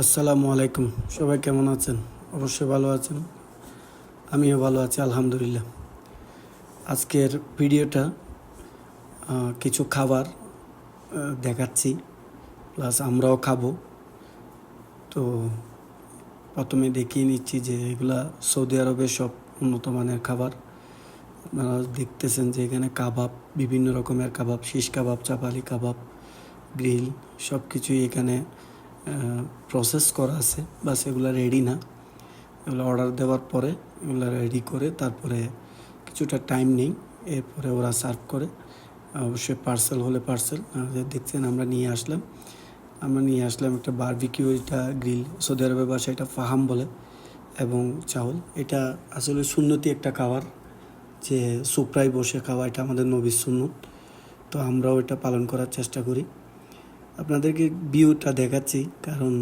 আসসালামু আলাইকুম। সবাই কেমন আছেন? অবশ্যই ভালো আছেন। আমিও ভালো আছি আলহামদুলিল্লাহ। আজকের ভিডিওটা কিছু খাবার দেখাচ্ছি, প্লাস আমরাও খাবো। তো প্রথমে দেখিয়ে নিচ্ছি যে এগুলা সৌদি আরবের সব উন্নত মানের খাবার। আপনারা দেখতেছেন যে এখানে কাবাব, বিভিন্ন রকমের কাবাব, শিশ কাবাব, চাপালি কাবাব, গ্রিল সব কিছুই এখানে প্রসেস করা আছে, বাস এগুলো রেডি না। এগুলো অর্ডার দেওয়ার পরে এগুলো রেডি করে তারপরে কিছুটা টাইম নেই, এরপরে ওরা সার্ভ করে। অবশ্যই পার্সেল হলে পার্সেল, দেখছেন আমরা নিয়ে আসলাম একটা বারবিকিউ, এটা গ্রিল, সৌদি আরবের ভাষায় এটা ফাহাম বলে, এবং চাউল। এটা আসলে সুন্নতি একটা খাবার, যে সুপ্রায় বসে খাওয়া, এটা আমাদের নবীর সুন্নত। তো আমরাও এটা পালন করার চেষ্টা করি। আপনাদেরকে ভিউটা দেখাচ্ছি, কারণ